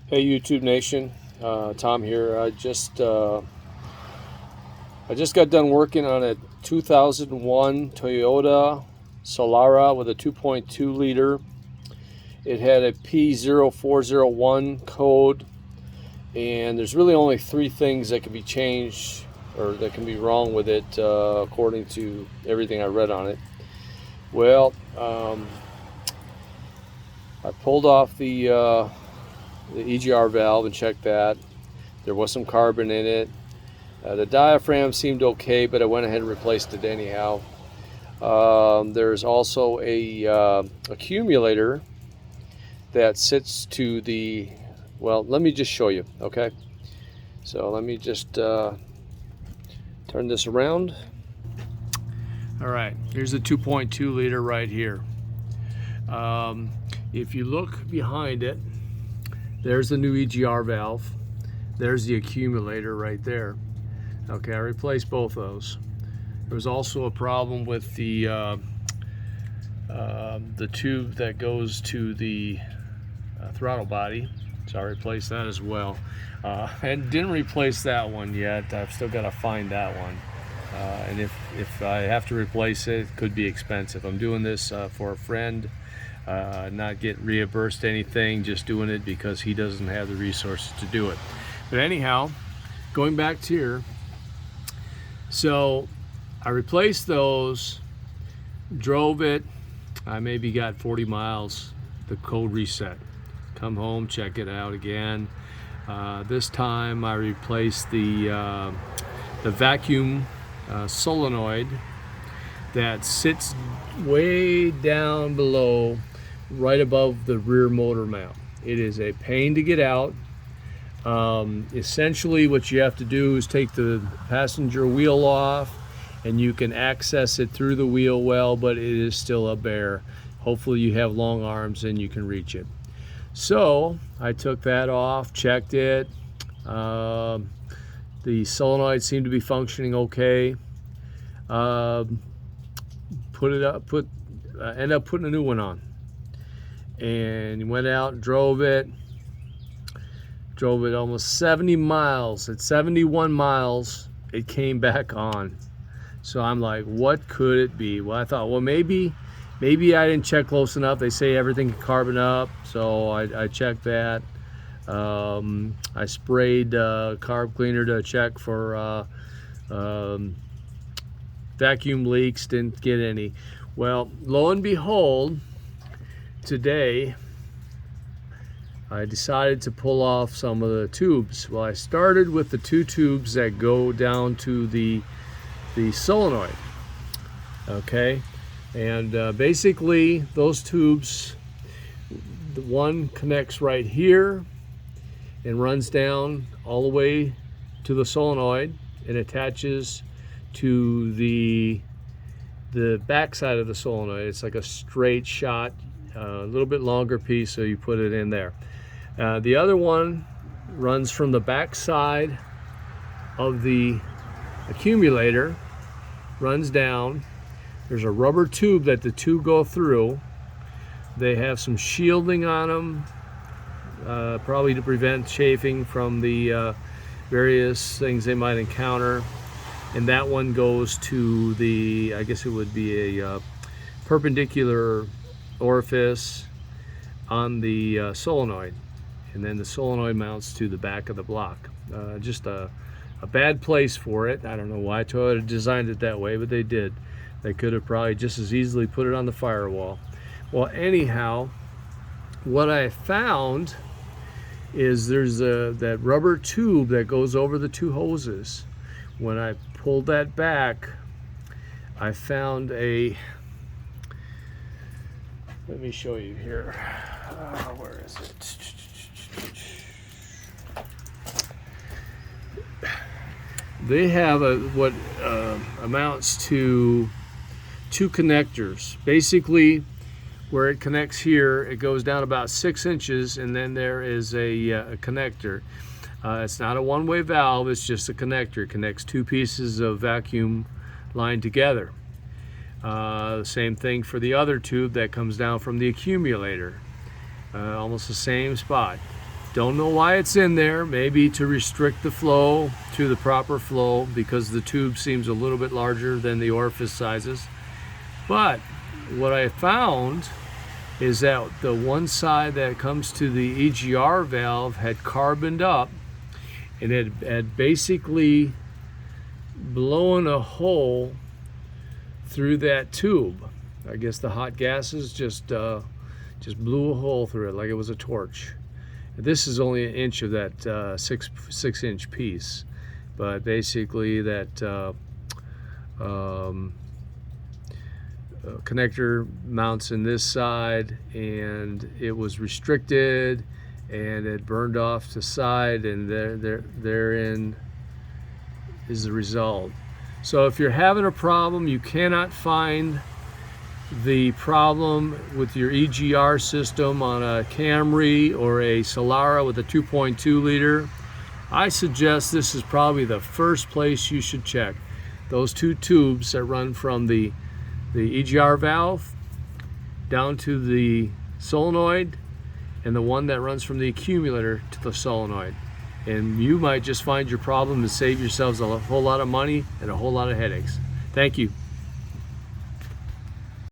Hey YouTube Nation, Tom here. I just got done working on a 2001 Toyota Solara with a 2.2 liter. It had a P0401 code, and there's really only three things that can be changed or that can be wrong with it, according to everything I read on it. Well, I pulled off the EGR valve and checked that. There was some carbon in it. The diaphragm seemed okay, but I went ahead and replaced it anyhow. There's also a accumulator that sits to the, well, let me just show you, okay? So let me just turn this around. All right, here's the 2.2 liter right here. If you look behind it, there's the new EGR valve. There's the accumulator right there. Okay, I replaced both those. There was also a problem with the tube that goes to the throttle body, so I replaced that as well. And didn't replace that one yet. I've still got to find that one. And if I have to replace it, it could be expensive. I'm doing this for a friend. Not get reimbursed anything, just doing it because he doesn't have the resources to do it. But anyhow, going back to here, so I replaced those, drove it, I maybe got 40 miles, the code reset. Come home, check it out again. This time I replaced the vacuum solenoid that sits way down below, right above the rear motor mount. It is a pain to get out. Essentially what you have to do is take the passenger wheel off, and you can access it through the wheel well, but it is still a bear. Hopefully you have long arms and you can reach it. So I took that off, checked it. The solenoid seemed to be functioning okay. Ended up putting a new one on, and went out and drove it almost 70 miles. At 71 miles it came back on. So I'm like, what could it be? Well, I thought, well, maybe I didn't check close enough. They say everything can carbon up, so I checked that. I sprayed carb cleaner to check for vacuum leaks, didn't get any. Well, lo and behold, today I decided to pull off some of the tubes. Well, I started with the two tubes that go down to the solenoid, okay? And basically those tubes, the one connects right here and runs down all the way to the solenoid and attaches to the back side of the solenoid. It's like a straight shot, a little bit longer piece, so you put it in there. The other one runs from the back side of the accumulator, runs down. There's a rubber tube that the two go through. They have some shielding on them, probably to prevent chafing from the various things they might encounter. And that one goes to the, I guess it would be a perpendicular orifice on the solenoid, and then the solenoid mounts to the back of the block. Just a bad place for it. I don't know why Toyota designed it that way, but they did. They could have probably just as easily put it on the firewall. Well, anyhow, what I found is there's that rubber tube that goes over the two hoses. When I pulled that back, I found a, let me show you here. Where is it? They have what amounts to two connectors. Basically, where it connects here, it goes down about 6 inches, and then there is a connector. It's not a one-way valve, it's just a connector. It connects two pieces of vacuum line together. Same thing for the other tube that comes down from the accumulator. Almost the same spot. Don't know why it's in there. Maybe to restrict the flow to the proper flow, because the tube seems a little bit larger than the orifice sizes. But what I found is that the one side that comes to the EGR valve had carboned up, and it had basically blown a hole through that tube. I guess the hot gases just blew a hole through it like it was a torch. This is only an inch of that six inch piece, but basically that connector mounts in this side, and it was restricted, and it burned off the side, and therein is the result. So if you're having a problem, you cannot find the problem with your EGR system on a Camry or a Solara with a 2.2 liter, I suggest this is probably the first place you should check. Those two tubes that run from the EGR valve down to the solenoid, and the one that runs from the accumulator to the solenoid. And you might just find your problem and save yourselves a whole lot of money and a whole lot of headaches. Thank you.